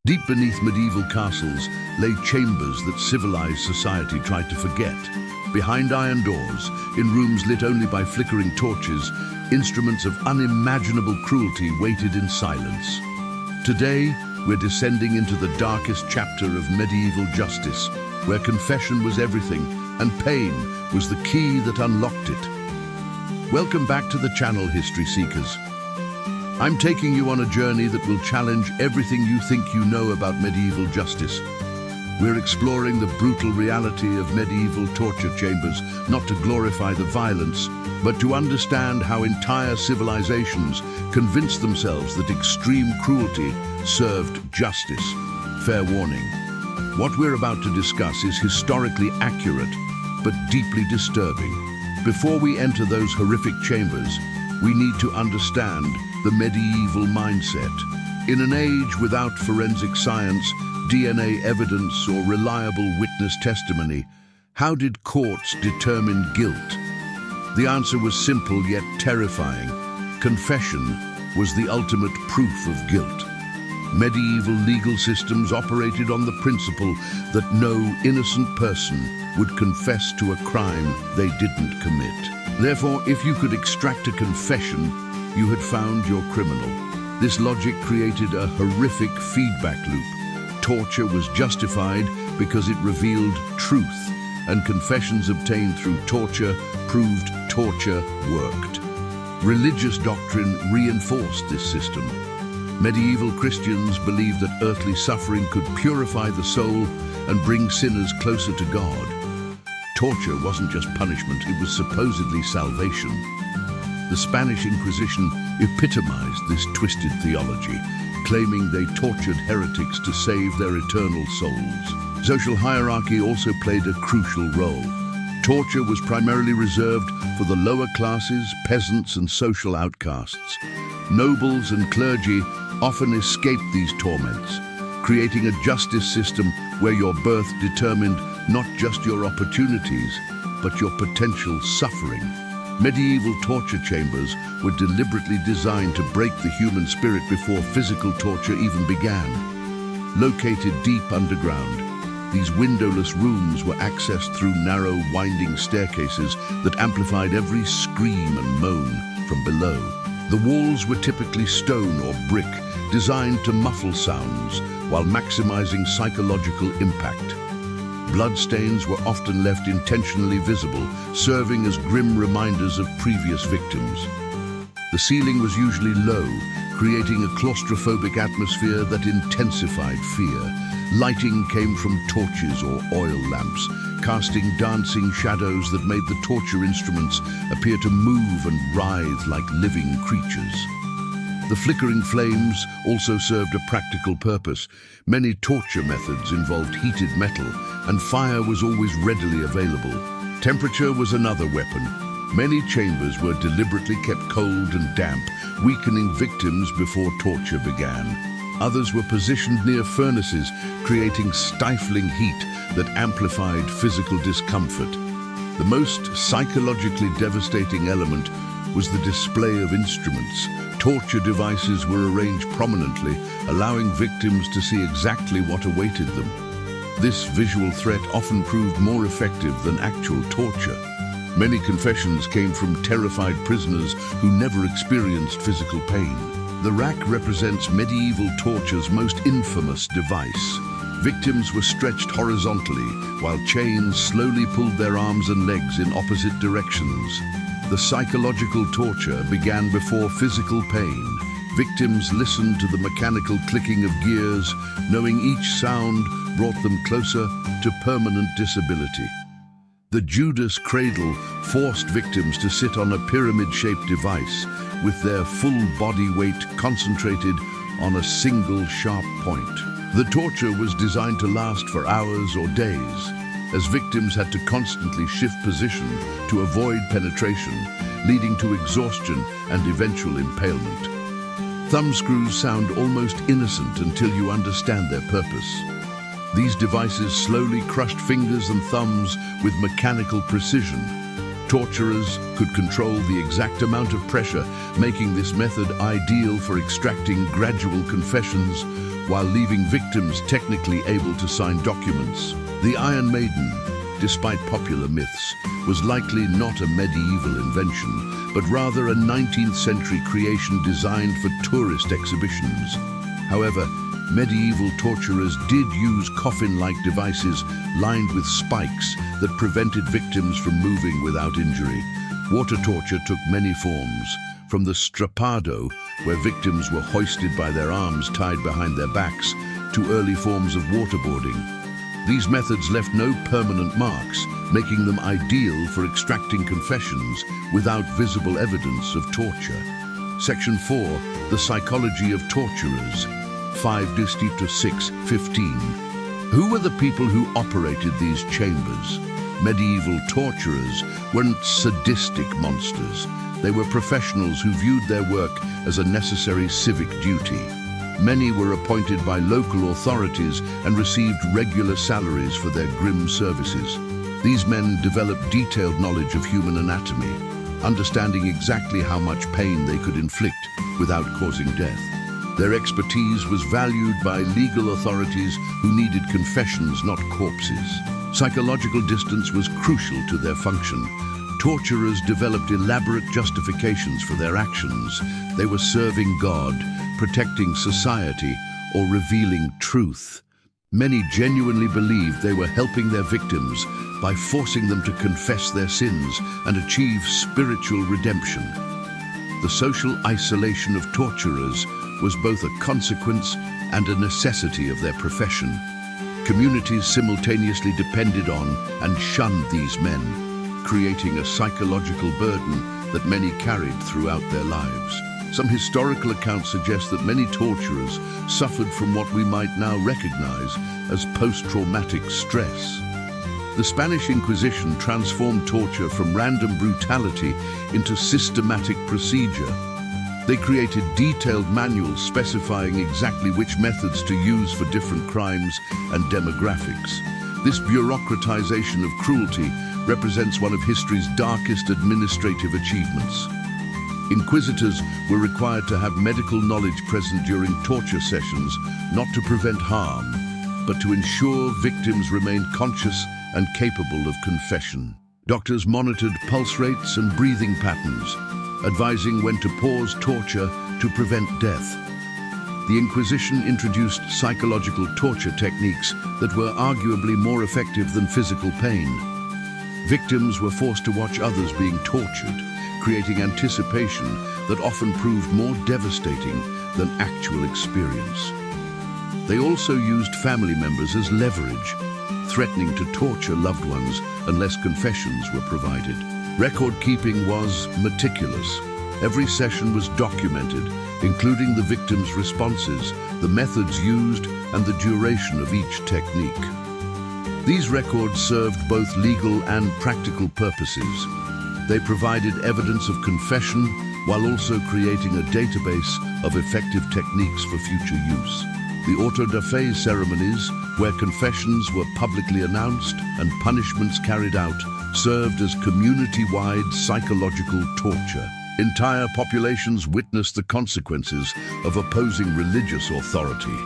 Deep beneath medieval castles lay chambers that civilized society tried to forget. Behind iron doors, in rooms lit only by flickering torches, instruments of unimaginable cruelty waited in silence. Today, we're descending into the darkest chapter of medieval justice, where confession was everything and pain was the key that unlocked it. Welcome back to the channel, History Seekers. I'm taking you on a journey that will challenge everything you think you know about medieval justice. We're exploring the brutal reality of medieval torture chambers, not to glorify the violence, but to understand how entire civilizations convinced themselves that extreme cruelty served justice. Fair warning. What we're about to discuss is historically accurate, but deeply disturbing. Before we enter those horrific chambers, we need to understand the medieval mindset. In an age without forensic science, DNA evidence, or reliable witness testimony, how did courts determine guilt? The answer was simple yet terrifying. Confession was the ultimate proof of guilt. Medieval legal systems operated on the principle that no innocent person would confess to a crime they didn't commit. Therefore, if you could extract a confession, you had found your criminal. This logic created a horrific feedback loop. Torture was justified because it revealed truth, and confessions obtained through torture proved torture worked. Religious doctrine reinforced this system. Medieval Christians believed that earthly suffering could purify the soul and bring sinners closer to God. Torture wasn't just punishment, it was supposedly salvation. The Spanish Inquisition epitomized this twisted theology, claiming they tortured heretics to save their eternal souls. Social hierarchy also played a crucial role. Torture was primarily reserved for the lower classes, peasants, and social outcasts. Nobles and clergy often escaped these torments, creating a justice system where your birth determined not just your opportunities, but your potential suffering. Medieval torture chambers were deliberately designed to break the human spirit before physical torture even began. Located deep underground, these windowless rooms were accessed through narrow, winding staircases that amplified every scream and moan from below. The walls were typically stone or brick, designed to muffle sounds while maximizing psychological impact. Bloodstains were often left intentionally visible, serving as grim reminders of previous victims. The ceiling was usually low, creating a claustrophobic atmosphere that intensified fear. Lighting came from torches or oil lamps, casting dancing shadows that made the torture instruments appear to move and writhe like living creatures. The flickering flames also served a practical purpose. Many torture methods involved heated metal, and fire was always readily available. Temperature was another weapon. Many chambers were deliberately kept cold and damp, weakening victims before torture began. Others were positioned near furnaces, creating stifling heat that amplified physical discomfort. The most psychologically devastating element was the display of instruments. Torture devices were arranged prominently, allowing victims to see exactly what awaited them. This visual threat often proved more effective than actual torture. Many confessions came from terrified prisoners who never experienced physical pain. The rack represents medieval torture's most infamous device. Victims were stretched horizontally, while chains slowly pulled their arms and legs in opposite directions. The psychological torture began before physical pain. Victims listened to the mechanical clicking of gears, knowing each sound brought them closer to permanent disability. The Judas cradle forced victims to sit on a pyramid-shaped device, with their full body weight concentrated on a single sharp point. The torture was designed to last for hours or days, as victims had to constantly shift position to avoid penetration, leading to exhaustion and eventual impalement. Thumbscrews sound almost innocent until you understand their purpose. These devices slowly crushed fingers and thumbs with mechanical precision. Torturers could control the exact amount of pressure, making this method ideal for extracting gradual confessions while leaving victims technically able to sign documents. The Iron Maiden, despite popular myths, was likely not a medieval invention, but rather a 19th century creation designed for tourist exhibitions. However, medieval torturers did use coffin-like devices lined with spikes that prevented victims from moving without injury. Water torture took many forms, from the strappado, where victims were hoisted by their arms tied behind their backs, to early forms of waterboarding. These methods left no permanent marks, making them ideal for extracting confessions without visible evidence of torture. Section 4. The Psychology of Torturers. 5-6-15. Who were the people who operated these chambers? Medieval torturers weren't sadistic monsters. They were professionals who viewed their work as a necessary civic duty. Many were appointed by local authorities and received regular salaries for their grim services. These men developed detailed knowledge of human anatomy, understanding exactly how much pain they could inflict without causing death. Their expertise was valued by legal authorities who needed confessions, not corpses. Psychological distance was crucial to their function. Torturers developed elaborate justifications for their actions. They were serving God, protecting society, or revealing truth. Many genuinely believed they were helping their victims by forcing them to confess their sins and achieve spiritual redemption. The social isolation of torturers was both a consequence and a necessity of their profession. Communities simultaneously depended on and shunned these men, creating a psychological burden that many carried throughout their lives. Some historical accounts suggest that many torturers suffered from what we might now recognize as post-traumatic stress. The Spanish Inquisition transformed torture from random brutality into systematic procedure. They created detailed manuals specifying exactly which methods to use for different crimes and demographics. This bureaucratization of cruelty represents one of history's darkest administrative achievements. Inquisitors were required to have medical knowledge present during torture sessions, not to prevent harm, but to ensure victims remained conscious and capable of confession. Doctors monitored pulse rates and breathing patterns, advising when to pause torture to prevent death. The Inquisition introduced psychological torture techniques that were arguably more effective than physical pain. Victims were forced to watch others being tortured, creating anticipation that often proved more devastating than actual experience. They also used family members as leverage, threatening to torture loved ones unless confessions were provided. Record keeping was meticulous. Every session was documented, including the victim's responses, the methods used, and the duration of each technique. These records served both legal and practical purposes. They provided evidence of confession while also creating a database of effective techniques for future use. The auto da fe ceremonies, where confessions were publicly announced and punishments carried out, served as community-wide psychological torture. Entire populations witnessed the consequences of opposing religious authority,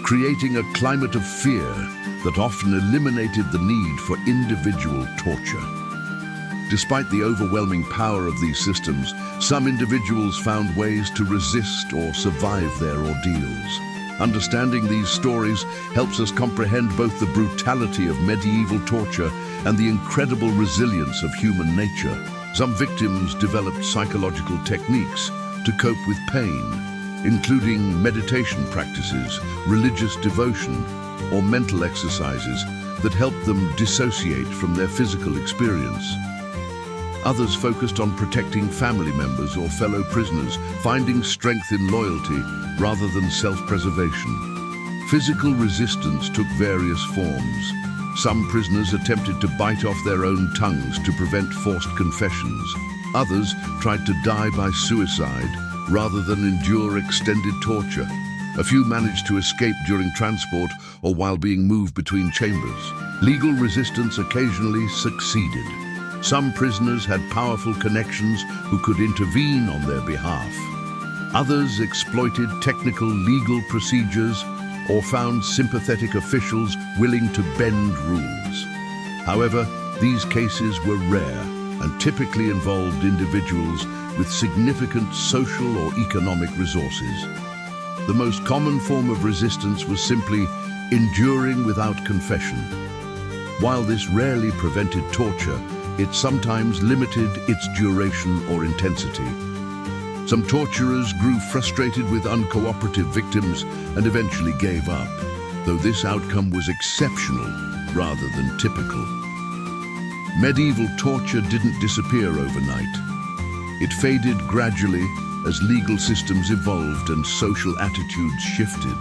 creating a climate of fear that often eliminated the need for individual torture. Despite the overwhelming power of these systems, some individuals found ways to resist or survive their ordeals. Understanding these stories helps us comprehend both the brutality of medieval torture and the incredible resilience of human nature. Some victims developed psychological techniques to cope with pain, including meditation practices, religious devotion, or mental exercises that helped them dissociate from their physical experience. Others focused on protecting family members or fellow prisoners, finding strength in loyalty rather than self-preservation. Physical resistance took various forms. Some prisoners attempted to bite off their own tongues to prevent forced confessions. Others tried to die by suicide rather than endure extended torture. A few managed to escape during transport or while being moved between chambers. Legal resistance occasionally succeeded. Some prisoners had powerful connections who could intervene on their behalf. Others exploited technical legal procedures or found sympathetic officials willing to bend rules. However, these cases were rare and typically involved individuals with significant social or economic resources. The most common form of resistance was simply enduring without confession. While this rarely prevented torture, it sometimes limited its duration or intensity. Some torturers grew frustrated with uncooperative victims and eventually gave up, though this outcome was exceptional rather than typical. Medieval torture didn't disappear overnight. It faded gradually as legal systems evolved and social attitudes shifted.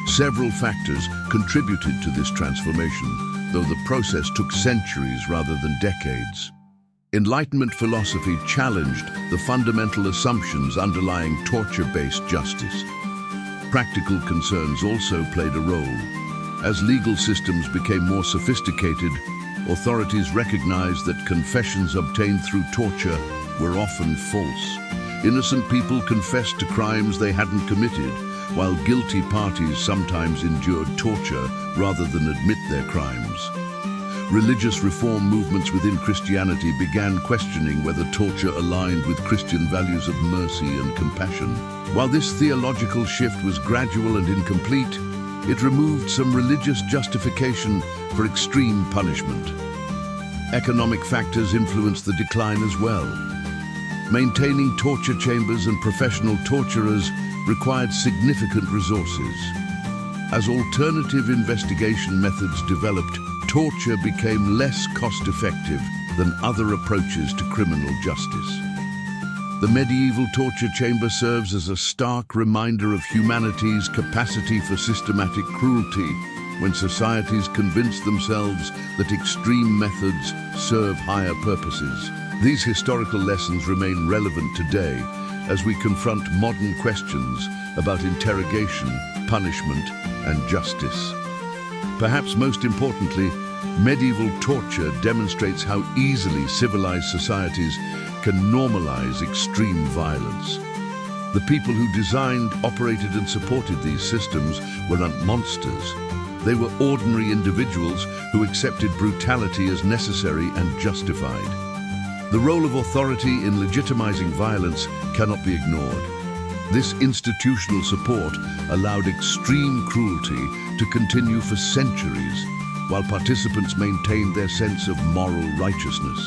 Several factors contributed to this transformation, though the process took centuries rather than decades. Enlightenment philosophy challenged the fundamental assumptions underlying torture-based justice. Practical concerns also played a role. As legal systems became more sophisticated, authorities recognized that confessions obtained through torture were often false. Innocent people confessed to crimes they hadn't committed, while guilty parties sometimes endured torture rather than admit their crimes. Religious reform movements within Christianity began questioning whether torture aligned with Christian values of mercy and compassion. While this theological shift was gradual and incomplete, it removed some religious justification for extreme punishment. Economic factors influenced the decline as well. Maintaining torture chambers and professional torturers required significant resources. As alternative investigation methods developed, torture became less cost-effective than other approaches to criminal justice. The medieval torture chamber serves as a stark reminder of humanity's capacity for systematic cruelty when societies convince themselves that extreme methods serve higher purposes. These historical lessons remain relevant today as we confront modern questions about interrogation, punishment, and justice. Perhaps most importantly, medieval torture demonstrates how easily civilized societies can normalize extreme violence. The people who designed, operated, and supported these systems were not monsters. They were ordinary individuals who accepted brutality as necessary and justified. The role of authority in legitimizing violence cannot be ignored. This institutional support allowed extreme cruelty to continue for centuries, while participants maintained their sense of moral righteousness.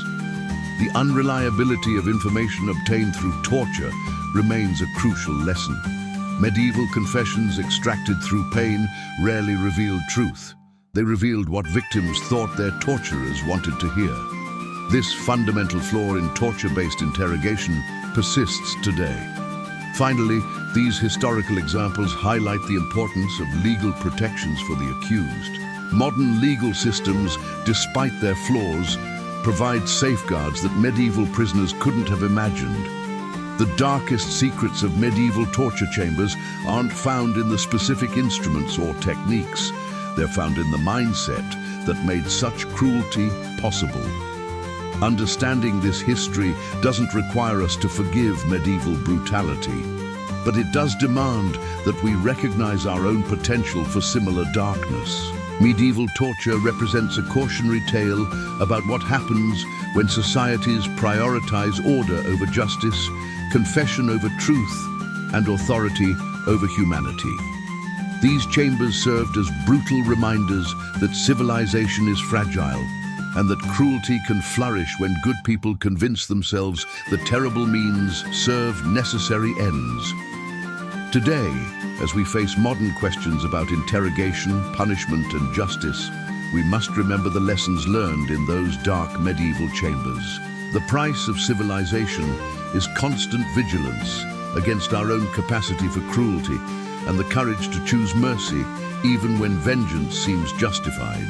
The unreliability of information obtained through torture remains a crucial lesson. Medieval confessions extracted through pain rarely revealed truth. They revealed what victims thought their torturers wanted to hear. This fundamental flaw in torture-based interrogation persists today. Finally, these historical examples highlight the importance of legal protections for the accused. Modern legal systems, despite their flaws, provide safeguards that medieval prisoners couldn't have imagined. The darkest secrets of medieval torture chambers aren't found in the specific instruments or techniques. They're found in the mindset that made such cruelty possible. Understanding this history doesn't require us to forgive medieval brutality, but it does demand that we recognize our own potential for similar darkness. Medieval torture represents a cautionary tale about what happens when societies prioritize order over justice, confession over truth, and authority over humanity. These chambers served as brutal reminders that civilization is fragile and that cruelty can flourish when good people convince themselves that terrible means serve necessary ends. Today, as we face modern questions about interrogation, punishment, and justice, we must remember the lessons learned in those dark medieval chambers. The price of civilization is constant vigilance against our own capacity for cruelty and the courage to choose mercy even when vengeance seems justified.